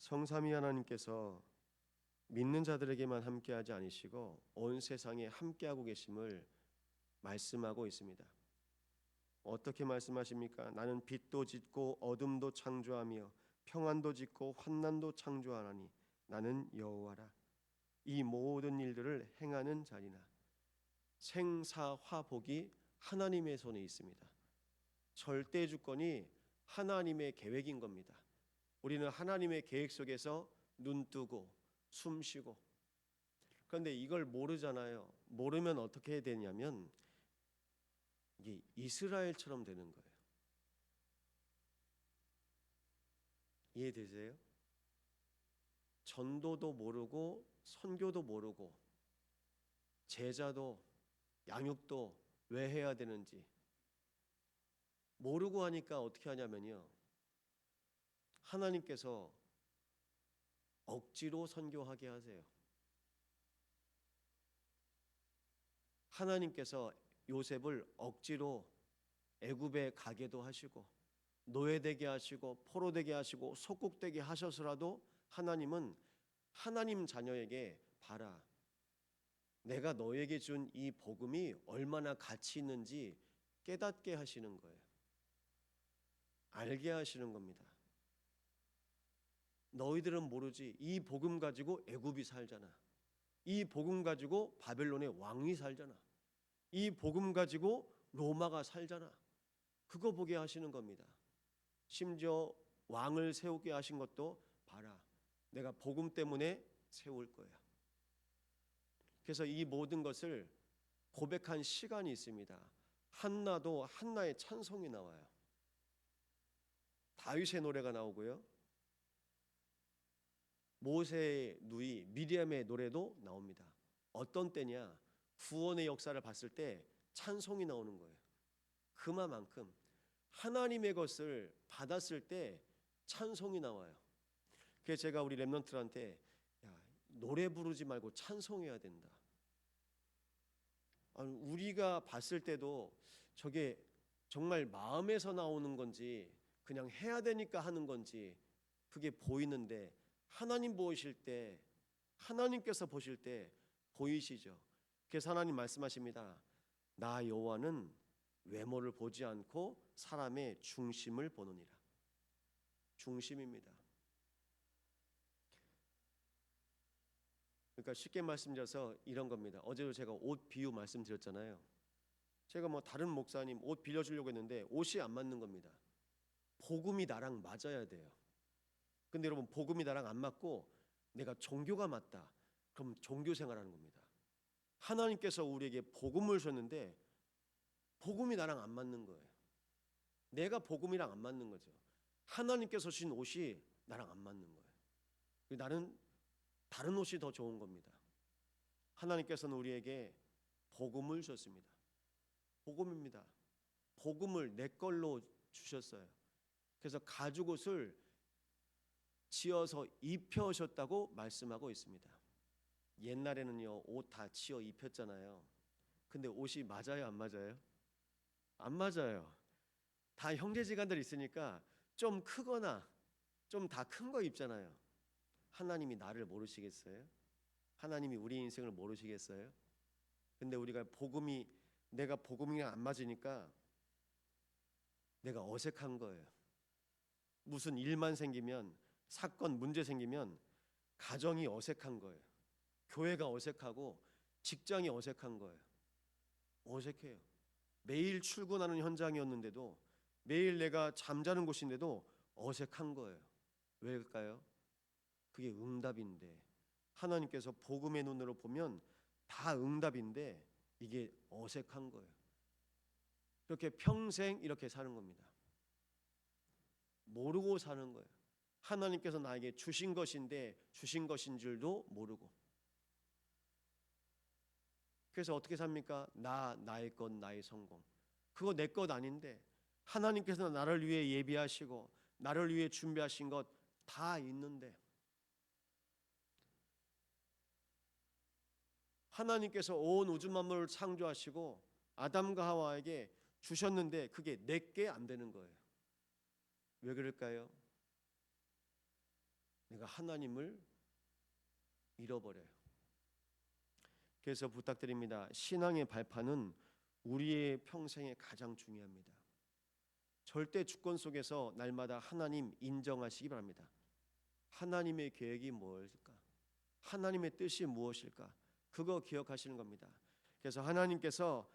성삼위 하나님께서 믿는 자들에게만 함께하지 않으시고 온 세상에 함께하고 계심을 말씀하고 있습니다. 어떻게 말씀하십니까? 나는 빛도 짓고 어둠도 창조하며 평안도 짓고 환난도 창조하나니 나는 여호와라. 이 모든 일들을 행하는 자니라. 생사화복이 하나님의 손에 있습니다. 절대 주권이 하나님의 계획인 겁니다. 우리는 하나님의 계획 속에서 눈 뜨고 숨 쉬고, 그런데 이걸 모르잖아요. 모르면 어떻게 해야 되냐면 이게 이스라엘처럼 되는 거예요. 이해되세요? 전도도 모르고 선교도 모르고 제자도 양육도 왜 해야 되는지 모르고 하니까 어떻게 하냐면요, 하나님께서 억지로 선교하게 하세요. 하나님께서 요셉을 억지로 애굽에 가게도 하시고 노예되게 하시고 포로되게 하시고 속국되게 하셔서라도 하나님은 하나님 자녀에게 봐라, 내가 너에게 준 이 복음이 얼마나 가치 있는지 깨닫게 하시는 거예요. 알게 하시는 겁니다. 너희들은 모르지, 이 복음 가지고 애굽이 살잖아. 이 복음 가지고 바벨론의 왕이 살잖아. 이 복음 가지고 로마가 살잖아. 그거 보게 하시는 겁니다. 심지어 왕을 세우게 하신 것도 봐라, 내가 복음 때문에 세울 거야. 그래서 이 모든 것을 고백한 시간이 있습니다. 한나도 한나의 찬송이 나와요. 다윗의 노래가 나오고요, 모세의 누이 미리암의 노래도 나옵니다. 어떤 때냐? 구원의 역사를 봤을 때 찬송이 나오는 거예요. 그만큼 하나님의 것을 받았을 때 찬송이 나와요. 그래서 제가 우리 렘넌트들한테, 야, 노래 부르지 말고 찬송해야 된다. 아니, 우리가 봤을 때도 저게 정말 마음에서 나오는 건지 그냥 해야 되니까 하는 건지 그게 보이는데, 하나님 보실 때, 하나님께서 보실 때 보이시죠. 그래서 하나님 말씀하십니다. 나 여호와는 외모를 보지 않고 사람의 중심을 보느니라. 중심입니다. 그러니까 쉽게 말씀드려서 이런 겁니다. 어제도 제가 옷 비유 말씀드렸잖아요. 제가 뭐 다른 목사님 옷 빌려주려고 했는데 옷이 안 맞는 겁니다. 복음이 나랑 맞아야 돼요. 근데 여러분, 복음이 나랑 안 맞고 내가 종교가 맞다, 그럼 종교 생활하는 겁니다. 하나님께서 우리에게 복음을 주셨는데 복음이 나랑 안 맞는 거예요. 내가 복음이랑 안 맞는 거죠. 하나님께서 주신 옷이 나랑 안 맞는 거예요. 나는 다른 옷이 더 좋은 겁니다. 하나님께서는 우리에게 복음을 주셨습니다. 복음입니다. 복음을 내 걸로 주셨어요. 그래서 가죽옷을 지어서 입혀셨다고 말씀하고 있습니다. 옛날에는요, 옷 다 지어 입혔잖아요. 근데 옷이 맞아요, 안 맞아요? 안 맞아요. 다 형제지간들 있으니까 좀 크거나 좀 다 큰 거 입잖아요. 하나님이 나를 모르시겠어요? 하나님이 우리 인생을 모르시겠어요? 근데 우리가 내가 복음이랑 안 맞으니까 내가 어색한 거예요. 무슨 일만 생기면, 사건 문제 생기면 가정이 어색한 거예요. 교회가 어색하고 직장이 어색한 거예요. 어색해요. 매일 출근하는 현장이었는데도, 매일 내가 잠자는 곳인데도 어색한 거예요. 왜일까요? 그게 응답인데, 하나님께서 복음의 눈으로 보면 다 응답인데 이게 어색한 거예요. 이렇게 평생 이렇게 사는 겁니다. 모르고 사는 거예요. 하나님께서 나에게 주신 것인데 주신 것인 줄도 모르고. 그래서 어떻게 삽니까? 나의 것, 나의 성공. 그거 내 것 아닌데 하나님께서 나를 위해 예비하시고 나를 위해 준비하신 것 다 있는데, 하나님께서 온 우주 만물을 창조하시고 아담과 하와에게 주셨는데 그게 내게 안 되는 거예요. 왜 그럴까요? 내가 하나님을 잃어버려요. 그래서 부탁드립니다. 신앙의 발판은 우리의 평생에 가장 중요합니다. 절대 주권 속에서 날마다 하나님 인정하시기 바랍니다. 하나님의 계획이 무엇일까? 하나님의 뜻이 무엇일까? 그거 기억하시는 겁니다. 그래서 하나님께서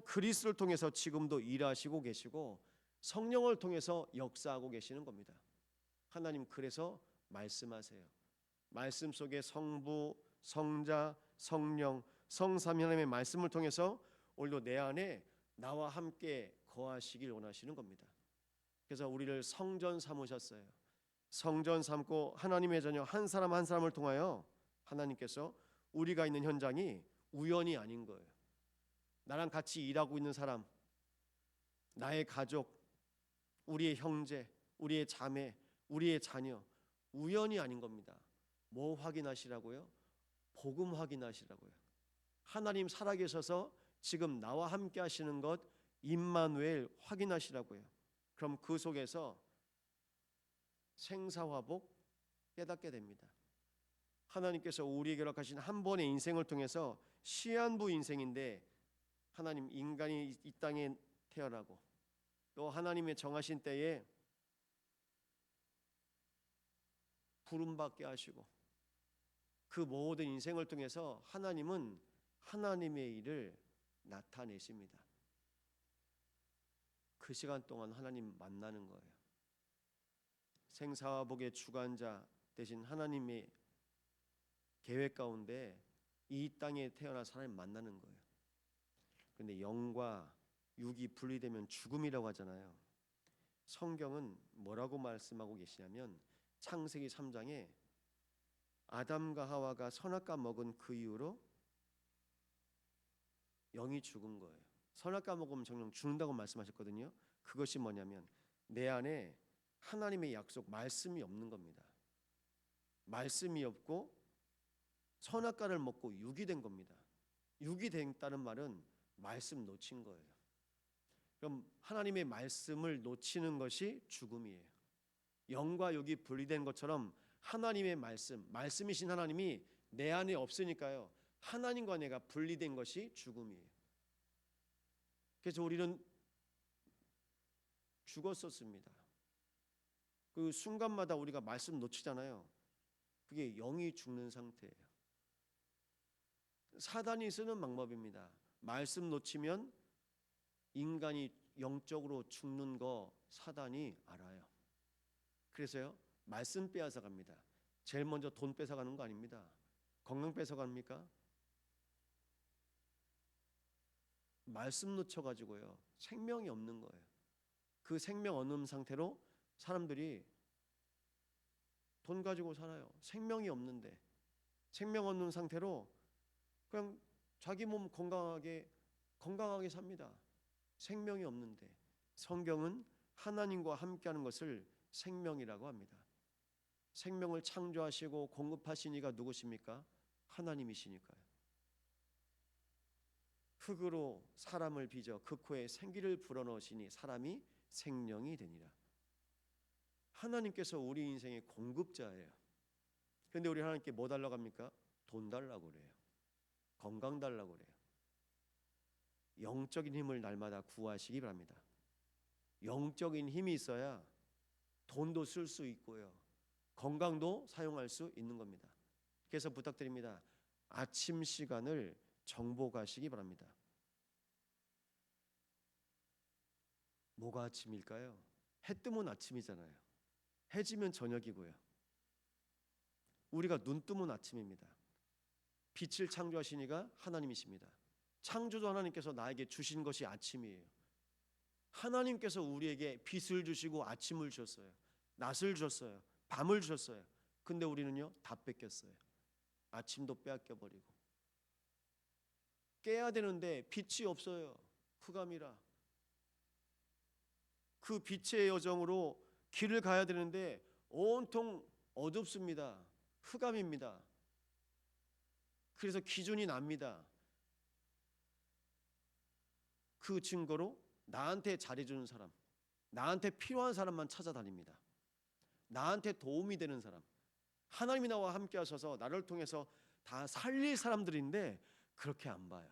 그리스도를 통해서 지금도 일하시고 계시고 성령을 통해서 역사하고 계시는 겁니다. 하나님 그래서 말씀하세요. 말씀 속에 성부, 성자, 성령, 성삼위 하나님의 말씀을 통해서 오늘도 내 안에 나와 함께 거하시길 원하시는 겁니다. 그래서 우리를 성전 삼으셨어요. 성전 삼고 하나님의 자녀 한 사람 한 사람을 통하여 하나님께서 우리가 있는 현장이 우연이 아닌 거예요. 나랑 같이 일하고 있는 사람, 나의 가족, 우리의 형제, 우리의 자매, 우리의 자녀, 우연이 아닌 겁니다. 뭐 확인하시라고요? 복음 확인하시라고요. 하나님 살아계셔서 지금 나와 함께 하시는 것 임마누엘 확인하시라고요. 그럼 그 속에서 생사화복 깨닫게 됩니다. 하나님께서 우리에게 허락하신 한 번의 인생을 통해서 시한부 인생인데 하나님 인간이 이 땅에 태어나고 또 하나님의 정하신 때에 부름받게 하시고 그 모든 인생을 통해서 하나님은 하나님의 일을 나타내십니다. 그 시간 동안 하나님 만나는 거예요. 생사화복의 주관자 대신 하나님의 계획 가운데 이 땅에 태어난 사람을 만나는 거예요. 그런데 영과 육이 분리되면 죽음이라고 하잖아요. 성경은 뭐라고 말씀하고 계시냐면 창세기 3장에 아담과 하와가 선악과 먹은 그 이후로 영이 죽은 거예요. 선악과 먹으면 정령 죽는다고 말씀하셨거든요. 그것이 뭐냐면 내 안에 하나님의 약속 말씀이 없는 겁니다. 말씀이 없고 선악과를 먹고 육이 된 겁니다. 육이 됐다는 말은 말씀 놓친 거예요. 그럼 하나님의 말씀을 놓치는 것이 죽음이에요. 영과 육이 분리된 것처럼 하나님의 말씀이신 하나님이 내 안에 없으니까요. 하나님과 내가 분리된 것이 죽음이에요. 그래서 우리는 죽었었습니다. 그 순간마다 우리가 말씀 놓치잖아요. 그게 영이 죽는 상태예요. 사단이 쓰는 방법입니다. 말씀 놓치면 인간이 영적으로 죽는 거 사단이 알아요. 그래서요 말씀 빼앗아 갑니다. 제일 먼저 돈 뺏어 가는 거 아닙니다. 건강 뺏어 갑니까? 말씀 놓쳐 가지고요 생명이 없는 거예요. 그 생명 없는 상태로 사람들이 돈 가지고 살아요. 생명이 없는데 생명 없는 상태로 그냥 자기 몸 건강하게 삽니다. 생명이 없는데 성경은 하나님과 함께하는 것을 생명이라고 합니다. 생명을 창조하시고 공급하신 이가 누구십니까? 하나님이시니까요. 흙으로 사람을 빚어 그 코에 생기를 불어넣으시니 사람이 생명이 되니라. 하나님께서 우리 인생의 공급자예요. 그런데 우리 하나님께 뭐 달라고 합니까? 돈 달라고 그래요. 건강 달라고 그래요. 영적인 힘을 날마다 구하시기 바랍니다. 영적인 힘이 있어야 돈도 쓸 수 있고요. 건강도 사용할 수 있는 겁니다. 그래서 부탁드립니다. 아침 시간을 정복하시기 바랍니다. 뭐가 아침일까요? 해 뜨면 아침이잖아요. 해 지면 저녁이고요. 우리가 눈 뜨면 아침입니다. 빛을 창조하신 이가 하나님이십니다. 창조주 하나님께서 나에게 주신 것이 아침이에요. 하나님께서 우리에게 빛을 주시고 아침을 주셨어요. 낮을 주셨어요. 밤을 주셨어요. 근데 우리는요 다 뺏겼어요. 아침도 빼앗겨 버리고 깨야 되는데 빛이 없어요. 흑암이라. 그 빛의 여정으로 길을 가야 되는데 온통 어둡습니다. 흑암입니다. 그래서 기준이 납니다. 그 증거로 나한테 잘해주는 사람, 나한테 필요한 사람만 찾아다닙니다. 나한테 도움이 되는 사람, 하나님이 나와 함께 하셔서 나를 통해서 다 살릴 사람들인데 그렇게 안 봐요.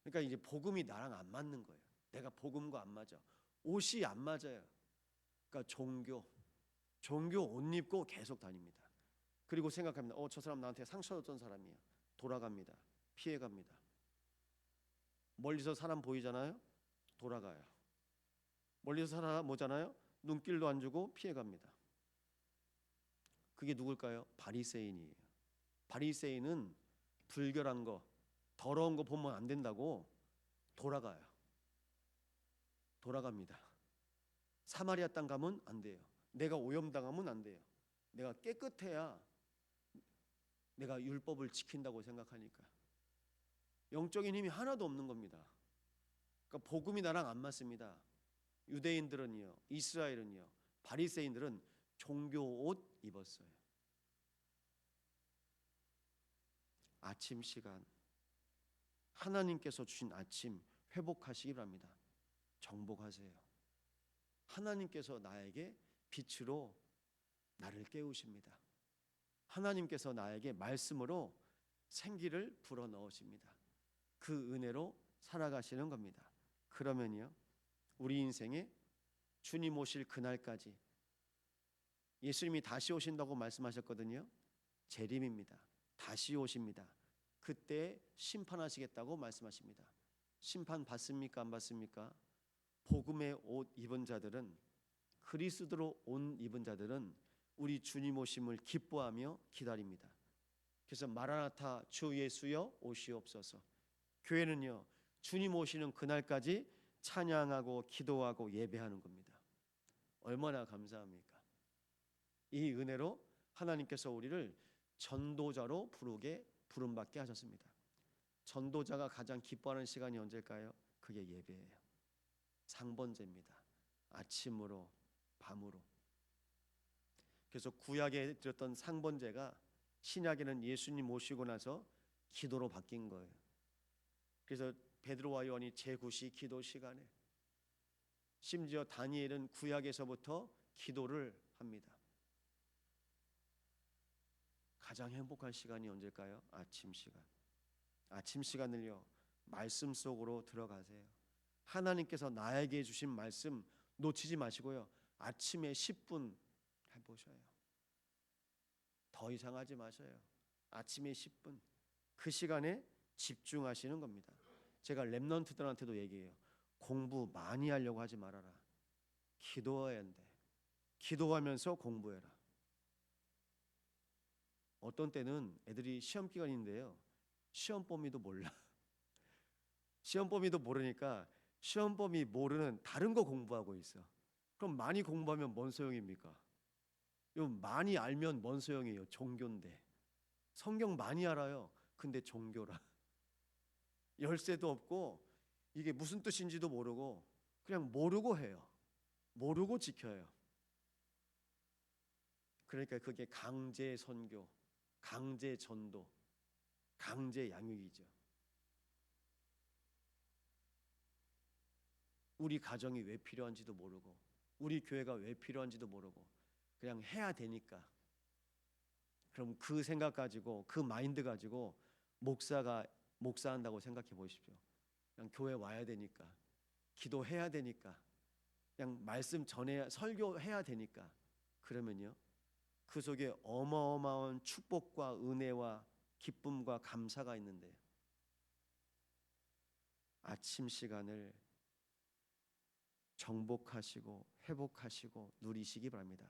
그러니까 이제 복음이 나랑 안 맞는 거예요. 내가 복음과 안 맞아. 옷이 안 맞아요. 그러니까 종교 옷 입고 계속 다닙니다. 그리고 생각합니다. 저 사람 나한테 상처 줬던 사람이야. 돌아갑니다. 피해갑니다. 멀리서 사람 보이잖아요. 돌아가요. 멀리서 사람 보잖아요. 눈길도 안 주고 피해갑니다. 그게 누굴까요? 바리새인이에요. 바리새인은 불결한 거, 더러운 거 보면 안 된다고 돌아가요. 돌아갑니다. 사마리아 땅 가면 안 돼요. 내가 오염당하면 안 돼요. 내가 깨끗해야 내가 율법을 지킨다고 생각하니까 영적인 힘이 하나도 없는 겁니다. 그러니까 복음이 나랑 안 맞습니다. 유대인들은요, 이스라엘은요, 바리새인들은 종교 옷 입었어요. 아침 시간, 하나님께서 주신 아침 회복하시기 바랍니다. 정복하세요. 하나님께서 나에게 빛으로 나를 깨우십니다. 하나님께서 나에게 말씀으로 생기를 불어넣으십니다. 그 은혜로 살아가시는 겁니다. 그러면요, 우리 인생에 주님 오실 그날까지, 예수님이 다시 오신다고 말씀하셨거든요. 재림입니다. 다시 오십니다. 그때 심판하시겠다고 말씀하십니다. 심판 받습니까? 안 받습니까? 복음의 옷 입은 자들은, 그리스도로 옷 입은 자들은 우리 주님 오심을 기뻐하며 기다립니다. 그래서 마라나타 주 예수여 오시옵소서. 교회는요, 주님 오시는 그날까지 찬양하고 기도하고 예배하는 겁니다. 얼마나 감사합니까? 이 은혜로 하나님께서 우리를 전도자로 부름받게 하셨습니다. 전도자가 가장 기뻐하는 시간이 언제일까요? 그게 예배예요. 상번제입니다. 아침으로 밤으로. 그래서 구약에 드렸던 상번제가 신약에는 예수님 오시고 나서 기도로 바뀐 거예요. 그래서 베드로와 요한이 제9시 기도 시간에, 심지어 다니엘은 구약에서부터 기도를 합니다. 가장 행복한 시간이 언제일까요? 아침 시간. 아침 시간을요, 말씀 속으로 들어가세요. 하나님께서 나에게 주신 말씀 놓치지 마시고요, 아침에 10분 해보셔요. 더 이상 하지 마셔요. 아침에 10분, 그 시간에 집중하시는 겁니다. 제가 렘넌트들한테도 얘기해요. 공부 많이 하려고 하지 말아라. 기도해야 한대. 기도하면서 공부해라. 어떤 때는 애들이 시험 기간인데요, 시험 범위도 몰라. 시험 범위도 모르니까 시험 범위 모르는 다른 거 공부하고 있어. 그럼 많이 공부하면 뭔 소용입니까? 요 많이 알면 뭔 소용이에요? 종교인데. 성경 많이 알아요. 근데 종교라. 열쇠도 없고 이게 무슨 뜻인지도 모르고 그냥 모르고 해요. 모르고 지켜요. 그러니까 그게 강제 선교, 강제 전도, 강제 양육이죠. 우리 가정이 왜 필요한지도 모르고, 우리 교회가 왜 필요한지도 모르고 그냥 해야 되니까. 그럼 그 생각 가지고, 그 마인드 가지고 목사한다고 생각해 보십시오. 그냥 교회 와야 되니까, 기도해야 되니까, 그냥 말씀 전해야, 설교해야 되니까. 그러면요, 그 속에 어마어마한 축복과 은혜와 기쁨과 감사가 있는데, 아침 시간을 정복하시고 회복하시고 누리시기 바랍니다.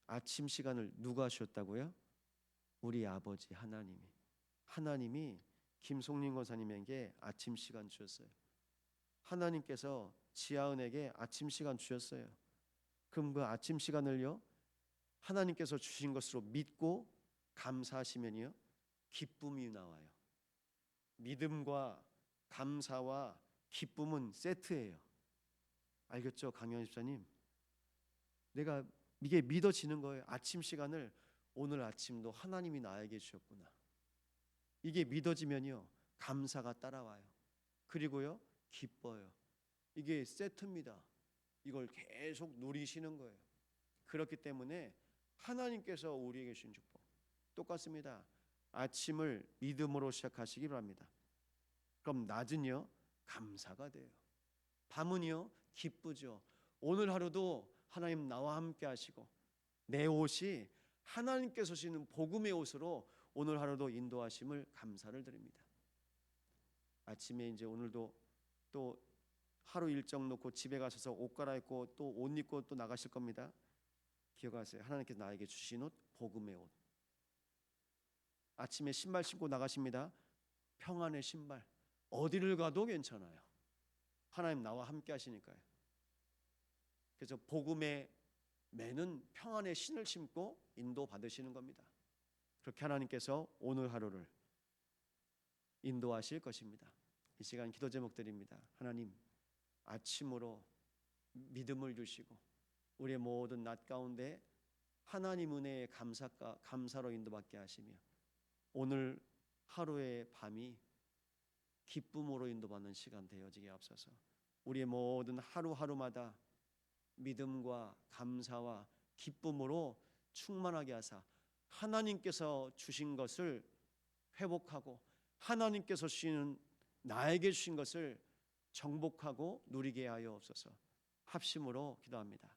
아침 시간을 누가 주셨다고요? 우리 아버지 하나님이 김송림 권사님에게 아침 시간 주셨어요. 하나님께서 지하은에게 아침 시간 주셨어요. 그럼 그 아침 시간을요, 하나님께서 주신 것으로 믿고 감사하시면요, 기쁨이 나와요. 믿음과 감사와 기쁨은 세트예요. 알겠죠, 강현 집사님? 내가 이게 믿어지는 거예요. 아침 시간을 오늘 아침도 하나님이 나에게 주셨구나. 이게 믿어지면요, 감사가 따라와요. 그리고요, 기뻐요. 이게 세트입니다. 이걸 계속 누리시는 거예요. 그렇기 때문에 하나님께서 우리에게 주신 축복 똑같습니다. 아침을 믿음으로 시작하시기 바랍니다. 그럼 낮은요 감사가 돼요. 밤은요 기쁘죠. 오늘 하루도 하나님 나와 함께 하시고 내 옷이 하나님께서 주시는 복음의 옷으로 오늘 하루도 인도하심을 감사를 드립니다. 아침에 이제 오늘도 또 하루 일정 놓고 집에 가셔서 옷 갈아입고 또 옷 입고 또 나가실 겁니다. 기억하세요. 하나님께서 나에게 주신 옷 복음의 옷. 아침에 신발 신고 나가십니다. 평안의 신발. 어디를 가도 괜찮아요. 하나님 나와 함께 하시니까요. 그래서 복음의 매는 평안의 신을 신고 인도 받으시는 겁니다. 그렇게 하나님께서 오늘 하루를 인도하실 것입니다. 이 시간 기도 제목드립니다. 하나님 아침으로 믿음을 주시고 우리의 모든 낮 가운데 하나님 은혜의 감사로 인도받게 하시며 오늘 하루의 밤이 기쁨으로 인도받는 시간 되어지게 앞서서 우리의 모든 하루하루마다 믿음과 감사와 기쁨으로 충만하게 하사 하나님께서 주신 것을 회복하고 하나님께서 주시는 나에게 주신 것을 정복하고 누리게 하여 없소서. 합심으로 기도합니다.